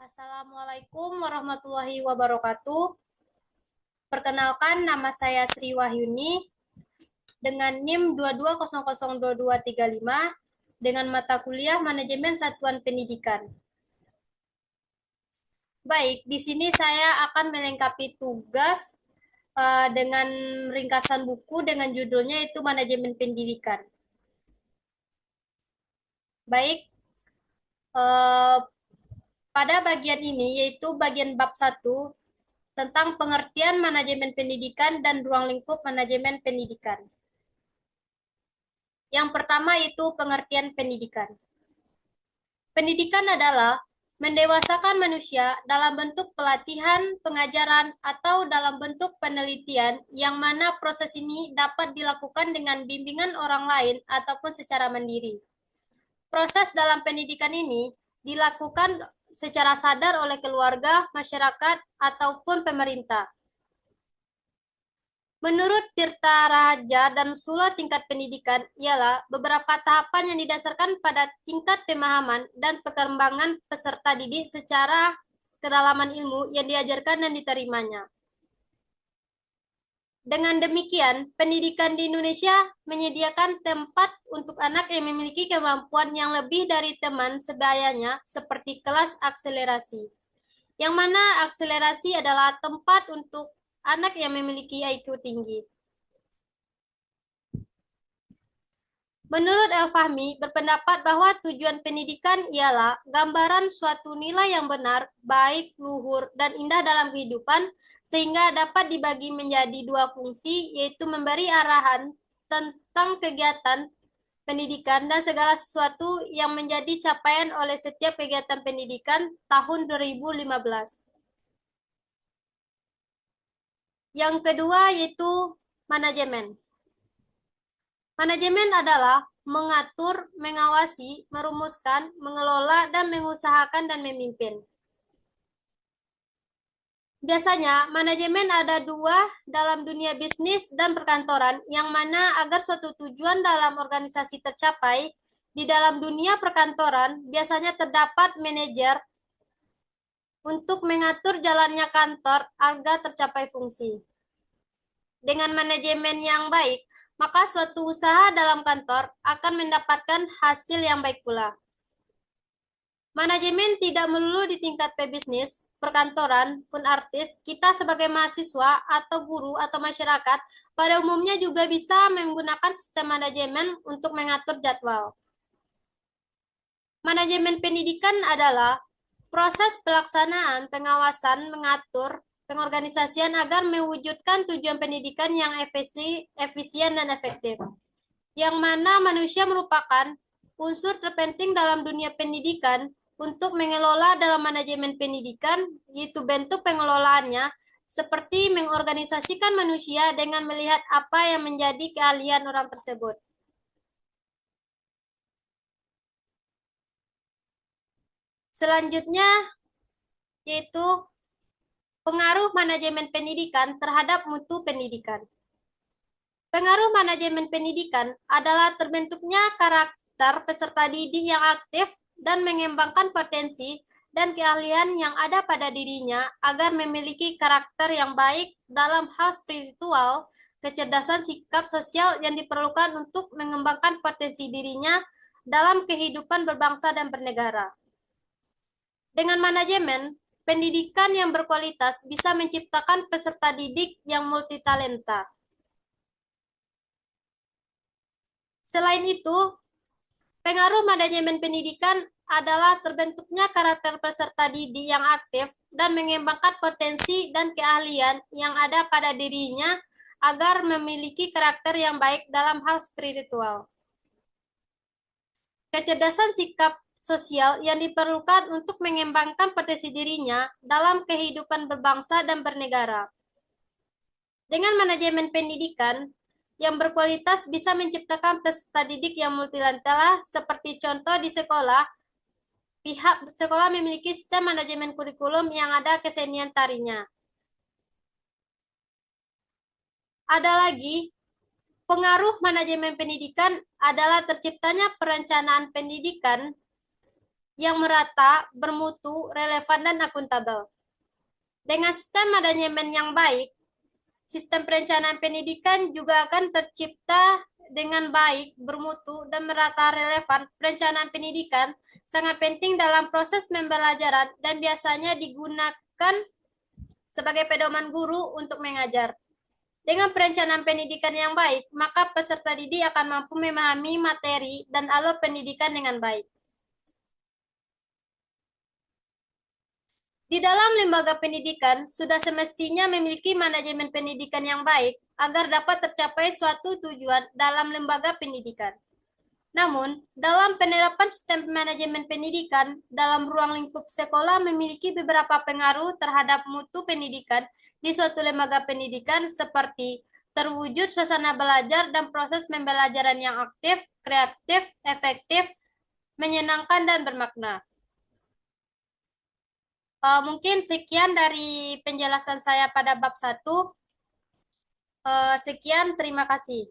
Assalamualaikum warahmatullahi wabarakatuh. Perkenalkan, nama saya Sri Wahyuni dengan NIM 22002235 dengan mata kuliah Manajemen Satuan Pendidikan. Baik, di sini saya akan melengkapi tugas dengan ringkasan buku dengan judulnya itu Manajemen Pendidikan. Baik, pada bagian ini yaitu bagian bab 1 tentang pengertian manajemen pendidikan dan ruang lingkup manajemen pendidikan. Yang pertama itu pengertian pendidikan. Pendidikan adalah mendewasakan manusia dalam bentuk pelatihan, pengajaran, atau dalam bentuk penelitian yang mana proses ini dapat dilakukan dengan bimbingan orang lain ataupun secara mandiri. Proses dalam pendidikan ini dilakukan secara sadar oleh keluarga, masyarakat, ataupun pemerintah. Menurut Tirta Raja dan Sula tingkat pendidikan ialah beberapa tahapan yang didasarkan pada tingkat pemahaman dan perkembangan peserta didik secara kedalaman ilmu yang diajarkan dan diterimanya. Dengan demikian, pendidikan di Indonesia menyediakan tempat untuk anak yang memiliki kemampuan yang lebih dari teman sebayanya seperti kelas akselerasi, yang mana akselerasi adalah tempat untuk anak yang memiliki IQ tinggi. Menurut El-Fahmi, berpendapat bahwa tujuan pendidikan ialah gambaran suatu nilai yang benar, baik, luhur, dan indah dalam kehidupan, sehingga dapat dibagi menjadi dua fungsi, yaitu memberi arahan tentang kegiatan pendidikan dan segala sesuatu yang menjadi capaian oleh setiap kegiatan pendidikan tahun 2015. Yang kedua yaitu manajemen. Manajemen adalah mengatur, mengawasi, merumuskan, mengelola, dan mengusahakan dan memimpin. Biasanya, manajemen ada dua dalam dunia bisnis dan perkantoran, yang mana agar suatu tujuan dalam organisasi tercapai, di dalam dunia perkantoran biasanya terdapat manajer untuk mengatur jalannya kantor agar tercapai fungsi. Dengan manajemen yang baik, maka suatu usaha dalam kantor akan mendapatkan hasil yang baik pula. Manajemen tidak melulu di tingkat pebisnis, perkantoran, pun artis, kita sebagai mahasiswa atau guru atau masyarakat pada umumnya juga bisa menggunakan sistem manajemen untuk mengatur jadwal. Manajemen pendidikan adalah proses pelaksanaan, pengawasan, mengatur, pengorganisasian agar mewujudkan tujuan pendidikan yang efisien dan efektif. Yang mana manusia merupakan unsur terpenting dalam dunia pendidikan untuk mengelola dalam manajemen pendidikan, yaitu bentuk pengelolaannya, seperti mengorganisasikan manusia dengan melihat apa yang menjadi keahlian orang tersebut. Selanjutnya, yaitu pengaruh manajemen pendidikan terhadap mutu pendidikan. Pengaruh manajemen pendidikan adalah terbentuknya karakter peserta didik yang aktif dan mengembangkan potensi dan keahlian yang ada pada dirinya agar memiliki karakter yang baik dalam hal spiritual, kecerdasan sikap sosial yang diperlukan untuk mengembangkan potensi dirinya dalam kehidupan berbangsa dan bernegara. Dengan manajemen pendidikan yang berkualitas bisa menciptakan peserta didik yang multitalenta. Selain itu, pengaruh manajemen pendidikan adalah terbentuknya karakter peserta didik yang aktif dan mengembangkan potensi dan keahlian yang ada pada dirinya agar memiliki karakter yang baik dalam hal spiritual. Kecerdasan sikap sosial yang diperlukan untuk mengembangkan potensi dirinya dalam kehidupan berbangsa dan bernegara. Dengan manajemen pendidikan yang berkualitas bisa menciptakan peserta didik yang multitalenta, seperti contoh di sekolah, pihak sekolah memiliki sistem manajemen kurikulum yang ada kesenian tarinya. Ada lagi, pengaruh manajemen pendidikan adalah terciptanya perencanaan pendidikan yang merata, bermutu, relevan, dan akuntabel. Dengan sistem manajemen yang baik, sistem perencanaan pendidikan juga akan tercipta dengan baik, bermutu, dan merata relevan. Perencanaan pendidikan sangat penting dalam proses pembelajaran dan biasanya digunakan sebagai pedoman guru untuk mengajar. Dengan perencanaan pendidikan yang baik, maka peserta didik akan mampu memahami materi dan alur pendidikan dengan baik. Di dalam lembaga pendidikan, sudah semestinya memiliki manajemen pendidikan yang baik agar dapat tercapai suatu tujuan dalam lembaga pendidikan. Namun, dalam penerapan sistem manajemen pendidikan dalam ruang lingkup sekolah memiliki beberapa pengaruh terhadap mutu pendidikan di suatu lembaga pendidikan seperti terwujud suasana belajar dan proses pembelajaran yang aktif, kreatif, efektif, menyenangkan, dan bermakna. Mungkin sekian dari penjelasan saya pada bab 1. Sekian, terima kasih.